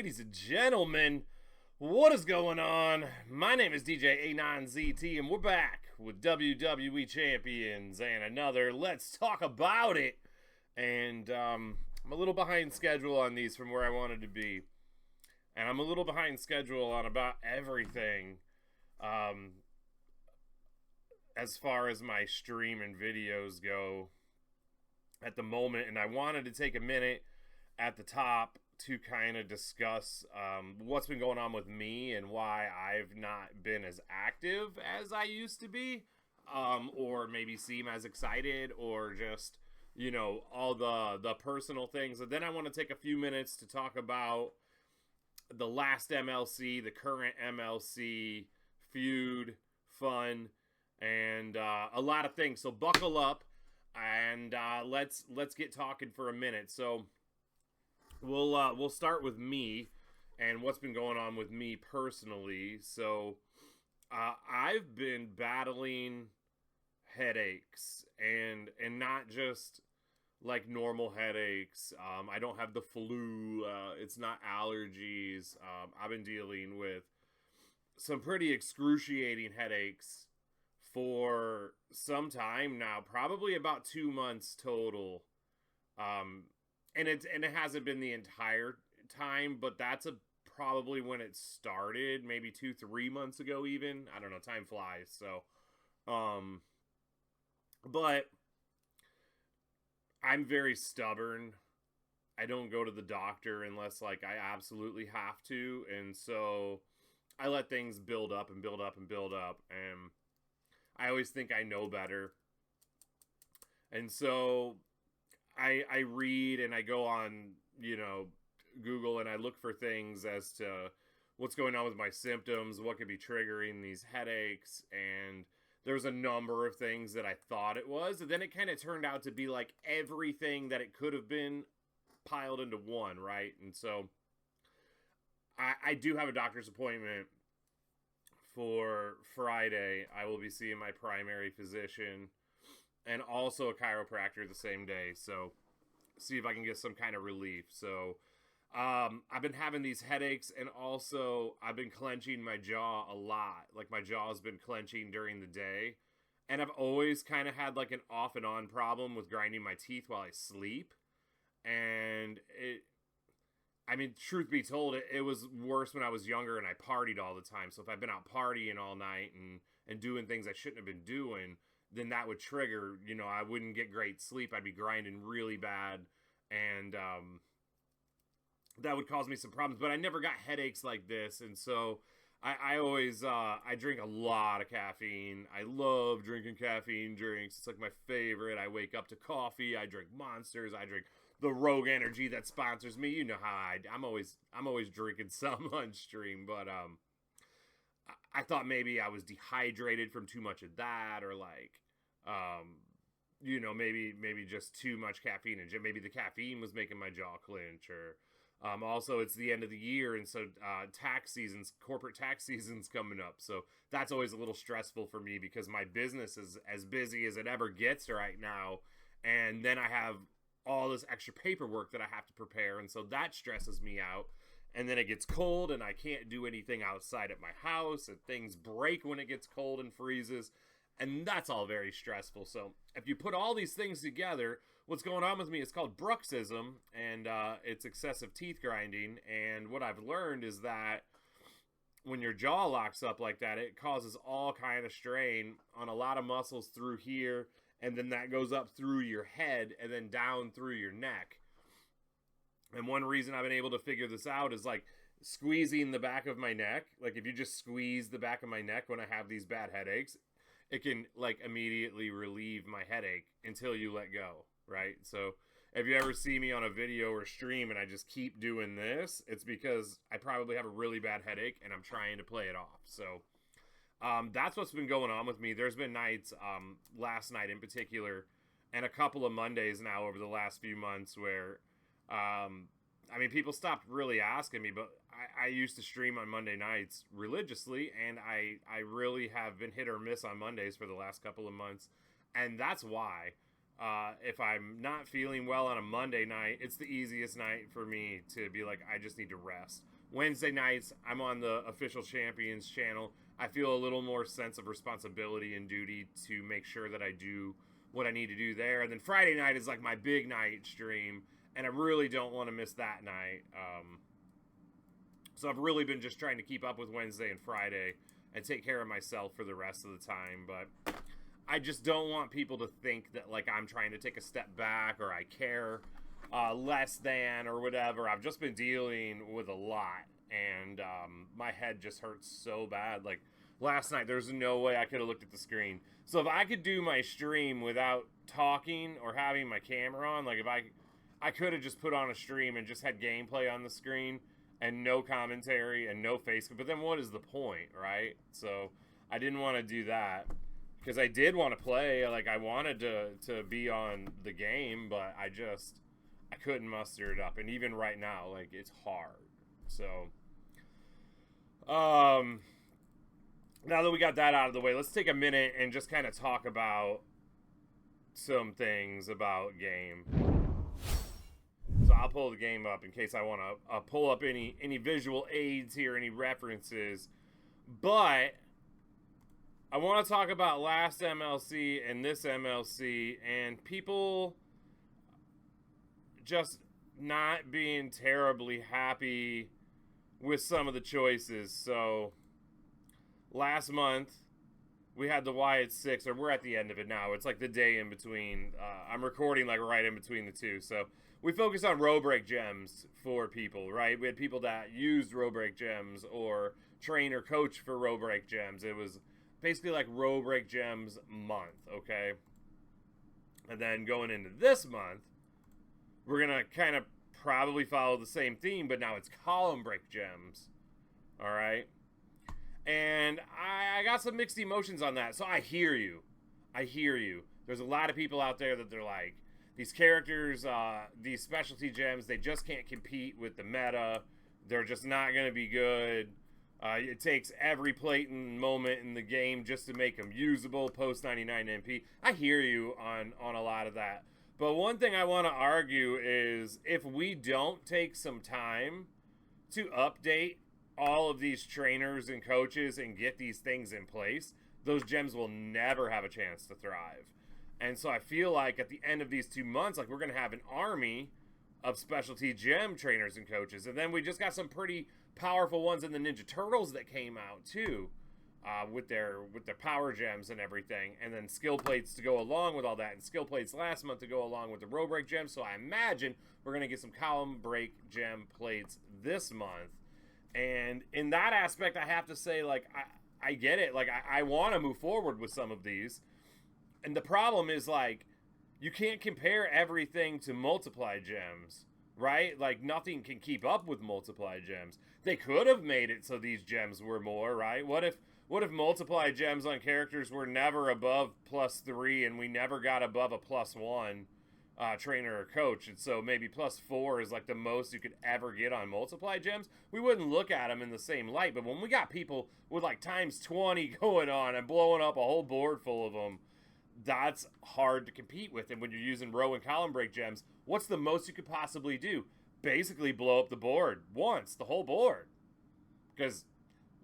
Ladies and gentlemen, what is going on? My name is DJ A9ZT, and we're back with WWE Champions and another Let's Talk About It. And I'm a little behind schedule on these from where I wanted to be. And I'm a little behind schedule on about everything as far as my stream and videos go at the moment. And I wanted to take a minute at the top to kind of discuss what's been going on with me and why I've not been as active as I used to be, or maybe seem as excited, or just, you know, all the personal things. And then I want to take a few minutes to talk about the last MLC, the current MLC feud, fun, and a lot of things. So buckle up and let's get talking for a minute. So we'll start with me and what's been going on with me personally. So I've been battling headaches and not just like normal headaches. I don't have the flu. It's not allergies. I've been dealing with some pretty excruciating headaches for some time now, probably about 2 months total. And it hasn't been the entire time, but that's probably when it started, maybe 2-3 months ago even. I don't know, time flies. So, but I'm very stubborn. I don't go to the doctor unless like I absolutely have to, and so I let things build up and build up and build up, and I always think I know better. And so I read and I go on, you know, Google, and I look for things as to what's going on with my symptoms, what could be triggering these headaches, and there's a number of things that I thought it was, and then it kind of turned out to be like everything that it could have been piled into one, right? And so I do have a doctor's appointment for Friday. I will be seeing my primary physician and also a chiropractor the same day, so see if I can get some kind of relief. So I've been having these headaches, and also I've been clenching my jaw a lot. Like my jaw's been clenching during the day, and I've always kind of had like an off and on problem with grinding my teeth while I sleep. And I mean, truth be told, it was worse when I was younger and I partied all the time. So if I've been out partying all night and doing things I shouldn't have been doing, then that would trigger, you know, I wouldn't get great sleep. I'd be grinding really bad, and that would cause me some problems. But I never got headaches like this, and so I always, I drink a lot of caffeine. I love drinking caffeine drinks. It's like my favorite. I wake up to coffee. I drink Monsters. I drink the Rogue Energy that sponsors me. You know how I'm always drinking some on stream, but I thought maybe I was dehydrated from too much of that, or like, you know, maybe just too much caffeine, and maybe the caffeine was making my jaw clench. Or also, it's the end of the year, and so corporate tax season's coming up, so that's always a little stressful for me because my business is as busy as it ever gets right now, and then I have all this extra paperwork that I have to prepare, and so that stresses me out. And then it gets cold, and I can't do anything outside at my house, and things break when it gets cold and freezes, and that's all very stressful. So if you put all these things together, what's going on with me is called bruxism, and it's excessive teeth grinding. And what I've learned is that when your jaw locks up like that, it causes all kind of strain on a lot of muscles through here, and then that goes up through your head and then down through your neck. And one reason I've been able to figure this out is like squeezing the back of my neck. Like if you just squeeze the back of my neck when I have these bad headaches, it can like immediately relieve my headache until you let go, right? So if you ever see me on a video or stream and I just keep doing this, it's because I probably have a really bad headache and I'm trying to play it off. So that's what's been going on with me. There's been nights, last night in particular, and a couple of Mondays now over the last few months where I mean, people stopped really asking me, but I used to stream on Monday nights religiously, and I really have been hit or miss on Mondays for the last couple of months, and that's why. If I'm not feeling well on a Monday night, it's the easiest night for me to be like, I just need to rest. Wednesday nights, I'm on the Official Champions channel. I feel a little more sense of responsibility and duty to make sure that I do what I need to do there. And then Friday night is like my big night stream, and I really don't want to miss that night. So I've really been just trying to keep up with Wednesday and Friday and take care of myself for the rest of the time. But I just don't want people to think that like I'm trying to take a step back or I care less than or whatever. I've just been dealing with a lot, and my head just hurts so bad. Like last night, there's no way I could have looked at the screen. So if I could do my stream without talking or having my camera on, like if I could have just put on a stream and just had gameplay on the screen and no commentary and no face, but then what is the point, right? So I didn't want to do that because I did want to play. Like I wanted to be on the game, but I couldn't muster it up. And even right now, like it's hard. So now that we got that out of the way, let's take a minute and just kind of talk about some things about game. So I'll pull the game up in case I want to pull up any visual aids here, any references. But I want to talk about last MLC and this MLC and people just not being terribly happy with some of the choices. So last month we had the Wyatt 6, or we're at the end of it now. It's like the day in between. I'm recording like right in between the two. So we focused on row break gems for people, right? We had people that used row break gems or train or coach for row break gems. It was basically like row break gems month, okay? And then going into this month, we're going to kind of probably follow the same theme, but now it's column break gems, all right? And I got some mixed emotions on that. So I hear you. I hear you. There's a lot of people out there that they're like, these characters, these specialty gems, they just can't compete with the meta. They're just not going to be good. It takes every plate and moment in the game just to make them usable post 99 MP. I hear you on a lot of that. But one thing I want to argue is if we don't take some time to update all of these trainers and coaches and get these things in place, those gems will never have a chance to thrive. And so I feel like at the end of these 2 months, like we're going to have an army of specialty gem trainers and coaches. And then we just got some pretty powerful ones in the Ninja Turtles that came out too, with their power gems and everything. And then skill plates to go along with all that. And skill plates last month to go along with the row break gems. So I imagine we're going to get some column break gem plates this month. And in that aspect, I have to say, like, I get it. Like, I want to move forward with some of these. And the problem is, like, you can't compare everything to multiply gems, right? Like, nothing can keep up with multiply gems. They could have made it so these gems were more, right? What if multiply gems on characters were never above +3 and we never got above a +1 trainer or coach? And so maybe +4 is like the most you could ever get on multiply gems. We wouldn't look at them in the same light. But when we got people with like ×20 going on and blowing up a whole board full of them, that's hard to compete with. And when you're using row and column break gems, what's the most you could possibly do? Basically blow up the board once, the whole board. Because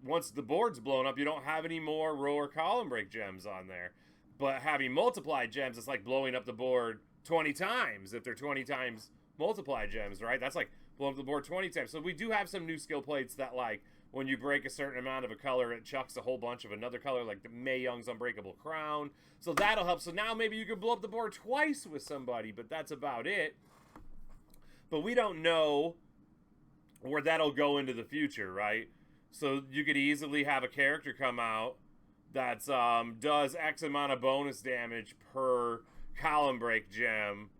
once the board's blown up, you don't have any more row or column break gems on there. But having multiply gems, it's like blowing up the board 20 times if they're 20 times multiply gems, right? That's like blowing up the board 20 times. So we do have some new skill plates that, like, when you break a certain amount of a color, it chucks a whole bunch of another color, like the Mae Young's Unbreakable Crown. So that'll help. So now maybe you could blow up the board twice with somebody, but that's about it. But we don't know where that'll go into the future, right? So you could easily have a character come out that does X amount of bonus damage per column break gem.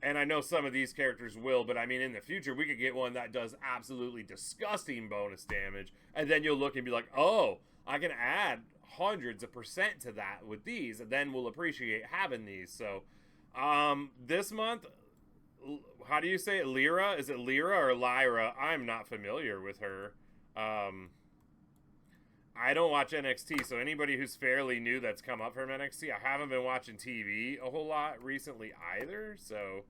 And I know some of these characters will, but I mean, in the future, we could get one that does absolutely disgusting bonus damage. And then you'll look and be like, oh, I can add hundreds of % to that with these. And then we'll appreciate having these. So this month, how do you say it? Lyra? Is it Lyra or Lyra? I'm not familiar with her. I don't watch NXT, so anybody who's fairly new that's come up from NXT, I haven't been watching TV a whole lot recently either, so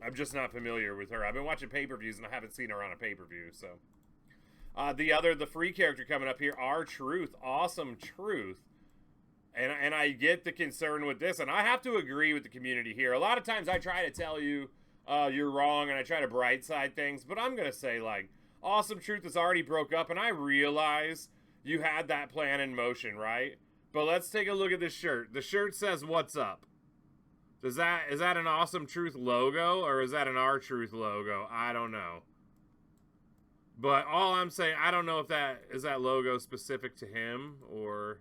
I'm just not familiar with her. I've been watching pay-per-views and I haven't seen her on a pay-per-view, so. The free character coming up here, R-Truth, Awesome Truth. And I get the concern with this, and I have to agree with the community here. A lot of times I try to tell you you're wrong, and I try to bright side things, but I'm going to say, like, Awesome Truth is already broke up, and I realize you had that plan in motion, right? But let's take a look at this shirt. The shirt says, "What's up?" Is that an Awesome Truth logo, or is that an R-Truth logo? I don't know. But all I'm saying, I don't know if that logo specific to him, or...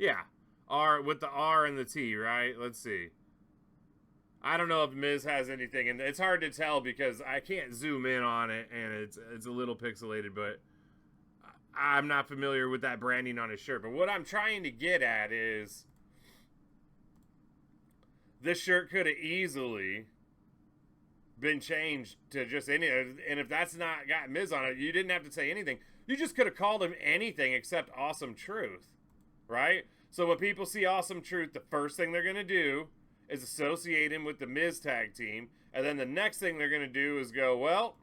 Yeah, R with the R and the T, right? Let's see. I don't know if Miz has anything, and it's hard to tell because I can't zoom in on it, and it's a little pixelated, but I'm not familiar with that branding on his shirt. But what I'm trying to get at is this shirt could have easily been changed to just any, and if that's not got Miz on it, you didn't have to say anything. You just could have called him anything except Awesome Truth. Right? So when people see Awesome Truth, the first thing they're going to do is associate him with the Miz tag team. And then the next thing they're going to do is go, well,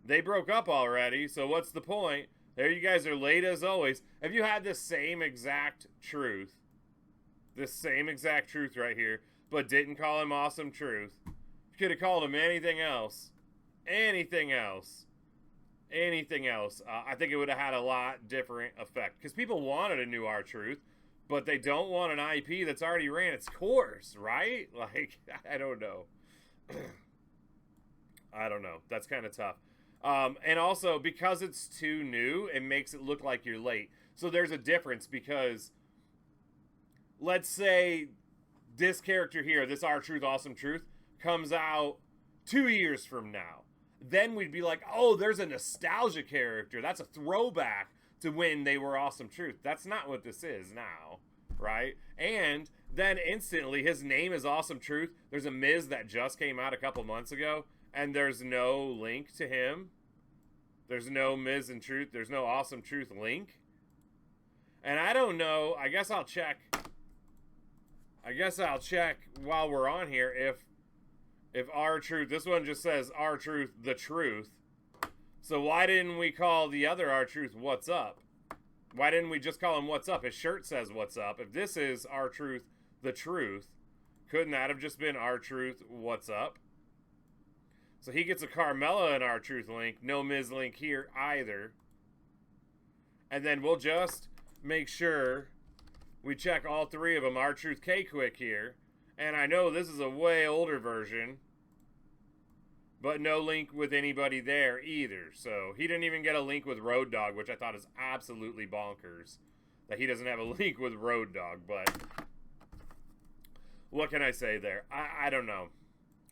they broke up already, so what's the point? There you guys are late as always. If you had this same exact truth right here, but didn't call him Awesome Truth, you could have called him anything else. I think it would have had a lot different effect. Because people wanted a new R-Truth, but they don't want an IP that's already ran its course, right? Like, I don't know. I don't know. That's kind of tough. And also, because it's too new, it makes it look like you're late. So there's a difference because, let's say this character here, this R-Truth, Awesome Truth, comes out 2 years from now. Then we'd be like, oh, there's a nostalgia character. That's a throwback to when they were Awesome Truth. That's not what this is now, right? And then instantly, his name is Awesome Truth. There's a Miz that just came out a couple months ago, and there's no link to him. There's no Miz and Truth. There's no Awesome Truth link. And I don't know. I guess I'll check while we're on here if R-Truth, this one just says R-Truth, the truth. So why didn't we call the other R-Truth What's Up? Why didn't we just call him What's Up? His shirt says What's Up. If this is R-Truth, the truth, couldn't that have just been R-Truth, What's Up? So he gets a Carmella and R-Truth link. No Miz link here either. And then we'll just make sure we check all three of them. R-Truth K-Quick here. And I know this is a way older version, but no link with anybody there either. So he didn't even get a link with Road Dogg, which I thought is absolutely bonkers that he doesn't have a link with Road Dogg. But what can I say there? I don't know.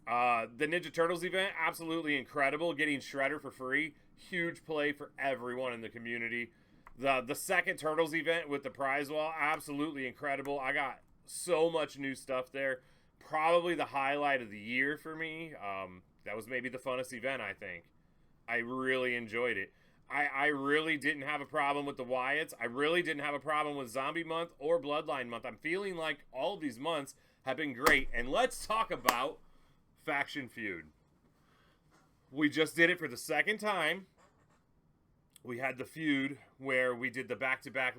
The Ninja Turtles event, absolutely incredible. Getting Shredder for free, huge play for everyone in the community. The second Turtles event with the prize wall, absolutely incredible. I got so much new stuff there. Probably the highlight of the year for me. That was maybe the funnest event, I think. I really enjoyed it. I really didn't have a problem with the Wyatts. I really didn't have a problem with Zombie Month or Bloodline Month. I'm feeling like all of these months have been great. And let's talk about Faction Feud. We just did it for the second time. We had the feud where we did the back-to-back.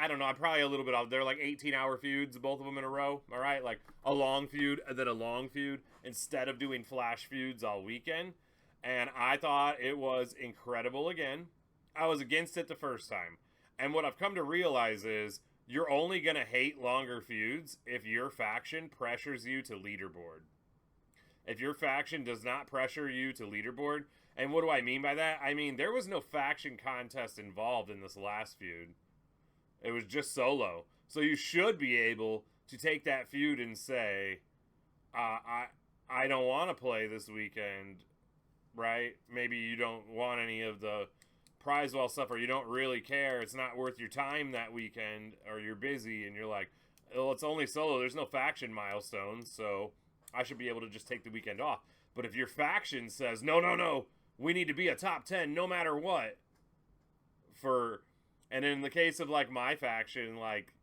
I don't know. I'm probably a little bit off. They're like 18-hour feuds, both of them in a row. All right, like a long feud and then a long feud instead of doing flash feuds all weekend. And I thought it was incredible again. I was against it the first time. And what I've come to realize is you're only going to hate longer feuds if your faction pressures you to leaderboard. If your faction does not pressure you to leaderboard, and what do I mean by that? I mean, there was no faction contest involved in this last feud. It was just solo. So you should be able to take that feud and say, I don't want to play this weekend, right? Maybe you don't want any of the prize wall stuff, or you don't really care. It's not worth your time that weekend, or you're busy, and you're like, well, it's only solo. There's no faction milestones, so I should be able to just take the weekend off. But if your faction says, no, we need to be a top 10 no matter what. And in the case of like my faction, like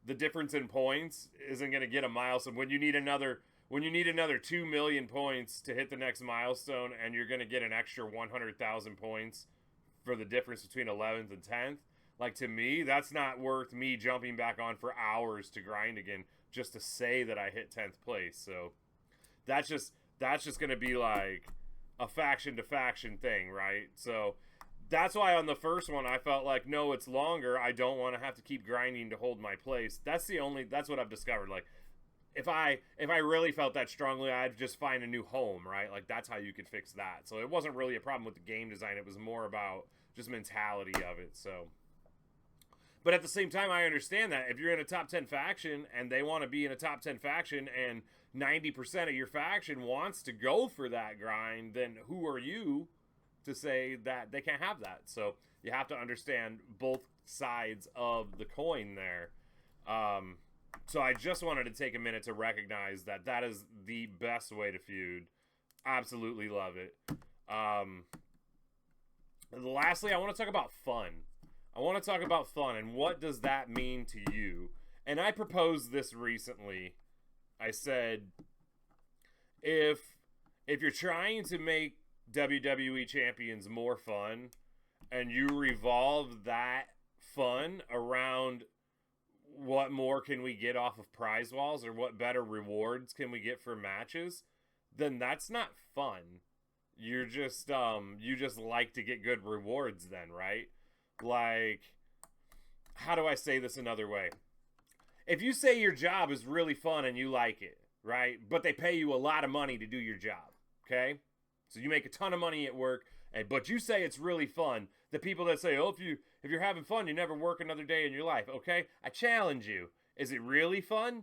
the difference in points isn't going to get a milestone. When you need another 2 million points to hit the next milestone, and you're going to get an extra 100,000 points for the difference between 11th and 10th. Like, to me, that's not worth me jumping back on for hours to grind again just to say that I hit 10th place. So that's just going to be like a faction to faction thing, right? So that's why on the first one I felt like, no, it's longer. I don't want to have to keep grinding to hold my place. That's what I've discovered. Like, if I really felt that strongly, I'd just find a new home, right? Like, that's how you could fix that. So it wasn't really a problem with the game design. It was more about just mentality of it. So, but at the same time, I understand that if you're in a top 10 faction and they want to be in a top 10 faction and 90% of your faction wants to go for that grind, then who are you to say that they can't have that? So you have to understand both sides of the coin there. So I just wanted to take a minute to recognize that that is the best way to feud. Absolutely love it. Lastly, I want to talk about fun. And what does that mean to you? And I proposed this recently. I said, if you're trying to make WWE champions more fun, and you revolve that fun around what more can we get off of prize walls, or what better rewards can we get for matches, then that's not fun. You're just you just like to get good rewards then, right? Like, how do I say this another way? If you say your job is really fun and you like it, right? But they pay you a lot of money to do your job, okay? So you make a ton of money at work, but you say it's really fun. The people that say, oh, if you're having fun, you never work another day in your life, okay? I challenge you. Is it really fun?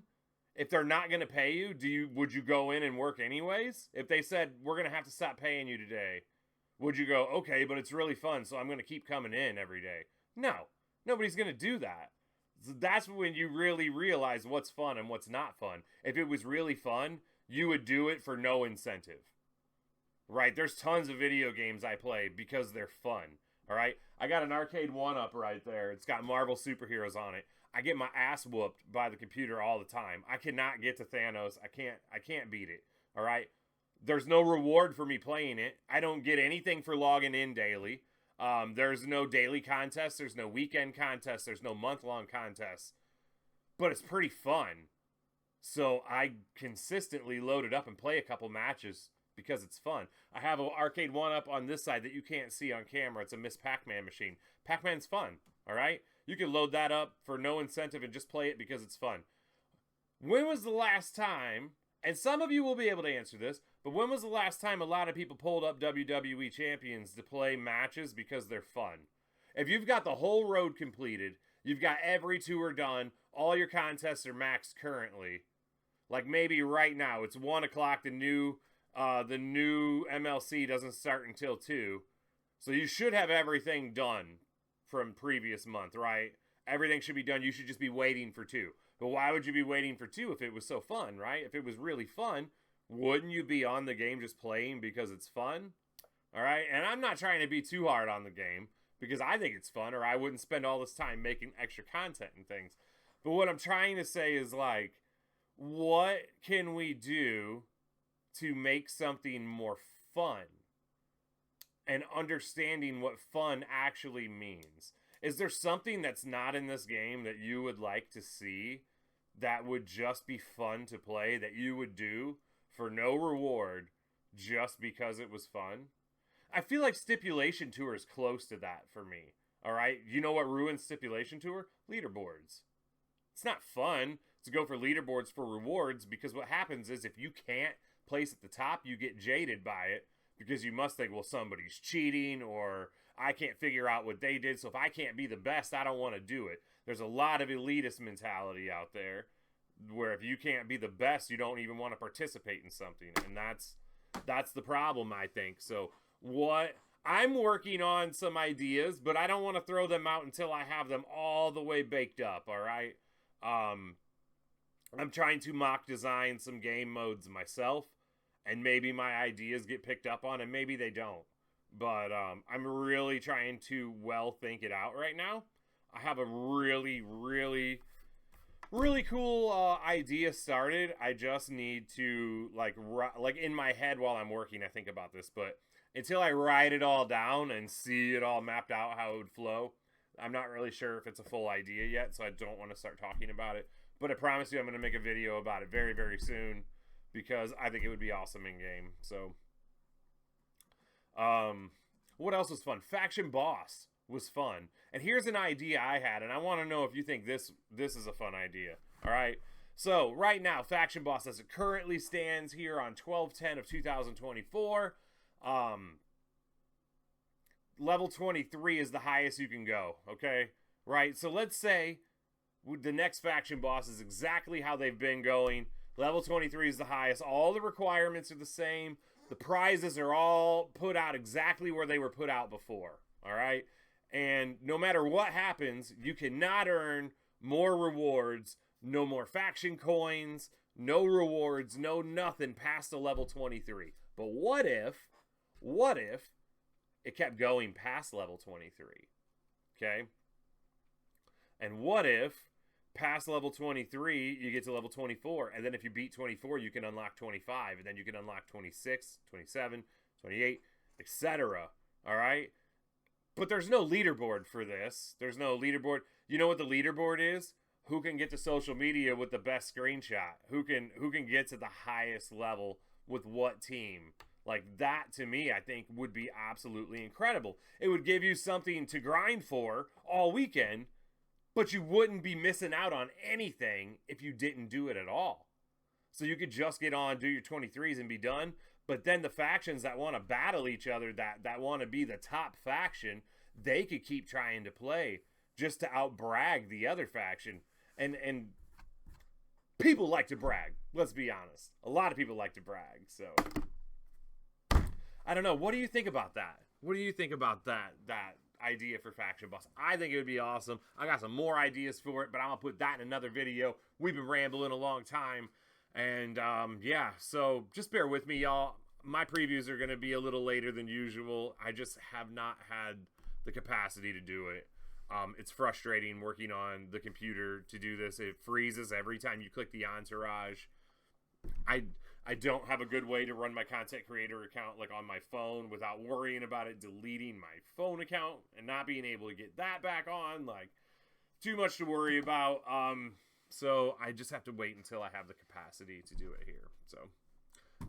If they're not going to pay you, would you go in and work anyways? If they said, we're going to have to stop paying you today, would you go, okay, but it's really fun, so I'm going to keep coming in every day? No, nobody's going to do that. So that's when you really realize what's fun and what's not fun. If it was really fun, you would do it for no incentive. Right? There's tons of video games I play because they're fun. All right? I got an arcade 1-up right there. It's got Marvel superheroes on it. I get my ass whooped by the computer all the time. I cannot get to Thanos. I can't beat it. All right? There's no reward for me playing it. I don't get anything for logging in daily. There's no daily contest. There's no weekend contest. There's no month-long contest. But it's pretty fun. So I consistently load it up and play a couple matches because it's fun. I have an arcade 1-up on this side that you can't see on camera. It's a Miss Pac-Man machine. Pac-Man's fun, all right? You can load that up for no incentive and just play it because it's fun. When was the last time, and some of you will be able to answer this, but when was the last time a lot of people pulled up WWE champions to play matches because they're fun? If you've got the whole road completed, you've got every tour done, all your contests are maxed currently, like maybe right now, it's 1 o'clock, the new MLC doesn't start until 2, so you should have everything done from previous month, right? Everything should be done. You should just be waiting for 2. But why would you be waiting for 2 if it was so fun, right? If it was really fun, wouldn't you be on the game just playing because it's fun? All right? And I'm not trying to be too hard on the game because I think it's fun, or I wouldn't spend all this time making extra content and things. But what I'm trying to say is, like, what can we do to make something more fun? And understanding what fun actually means. Is there something that's not in this game that you would like to see that would just be fun to play, that you would do for no reward just because it was fun? I feel like Stipulation Tour is close to that for me. All right? You know what ruins Stipulation Tour? Leaderboards. It's not fun to go for leaderboards for rewards, because what happens is if you can't place at the top, you get jaded by it. Because you must think, well, somebody's cheating, or I can't figure out what they did, so if I can't be the best, I don't want to do it. There's a lot of elitist mentality out there where if you can't be the best, you don't even want to participate in something. And that's the problem, I think. So I'm working on some ideas, but I don't want to throw them out until I have them all the way baked up, all right? I'm trying to mock design some game modes myself. And maybe my ideas get picked up on, and maybe they don't. But I'm really trying to think it out right now. I have a really, really really cool idea started. I just need to like in my head while I'm working, I think about this, but until I write it all down and see it all mapped out how it would flow, I'm not really sure if it's a full idea yet, so I don't want to start talking about it. But I promise you I'm going to make a video about it very, very soon because I think it would be awesome in game. So, what else was fun? Faction Boss was fun. And here's an idea I had, and I want to know if you think this is a fun idea. All right? So, right now, Faction Boss, as it currently stands here on 12/10 of 2024, level 23 is the highest you can go, okay? Right? So let's say the next faction boss is exactly how they've been going. Level 23 is the highest. All the requirements are the same. The prizes are all put out exactly where they were put out before, all right? And no matter what happens, you cannot earn more rewards, no more faction coins, no rewards, no nothing past the level 23. But what if it kept going past level 23, okay? And what if past level 23, you get to level 24, and then if you beat 24, you can unlock 25, and then you can unlock 26, 27, 28, etc., all right? But there's no leaderboard for this. There's no leaderboard. You know what the leaderboard is? Who can get to social media with the best screenshot? Who can get to the highest level with what team? Like, that, to me, I think, would be absolutely incredible. It would give you something to grind for all weekend, but you wouldn't be missing out on anything if you didn't do it at all. So you could just get on, do your 23s, and be done. But then the factions that want to battle each other, that want to be the top faction, they could keep trying to play just to outbrag the other faction. And people like to brag. Let's be honest. A lot of people like to brag, so... I don't know. What do you think about that? What do you think about that idea for Faction Boss? I think it would be awesome. I got some more ideas for it, but I'm going to put that in another video. We've been rambling a long time. And, yeah, so just bear with me, y'all. My previews are going to be a little later than usual. I just have not had the capacity to do it. It's frustrating working on the computer to do this. It freezes every time you click the entourage. I don't have a good way to run my content creator account like on my phone without worrying about it deleting my phone account and not being able to get that back on. Like, too much to worry about. So I just have to wait until I have the capacity to do it here. So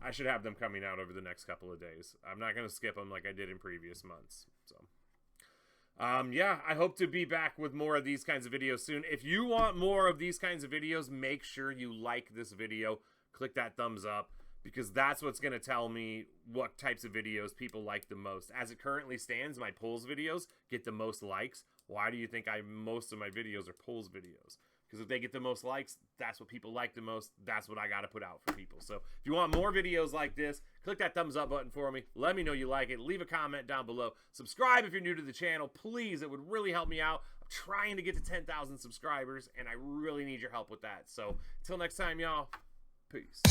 I should have them coming out over the next couple of days. I'm not going to skip them like I did in previous months. So yeah, I hope to be back with more of these kinds of videos soon. If you want more of these kinds of videos, make sure you like this video. Click that thumbs up, because that's what's going to tell me what types of videos people like the most. As it currently stands, my polls videos get the most likes. Why do you think most of my videos are polls videos? Because if they get the most likes, that's what people like the most. That's what I got to put out for people. So if you want more videos like this, click that thumbs up button for me. Let me know you like it. Leave a comment down below. Subscribe if you're new to the channel. Please, it would really help me out. I'm trying to get to 10,000 subscribers, and I really need your help with that. So until next time, y'all. Peace.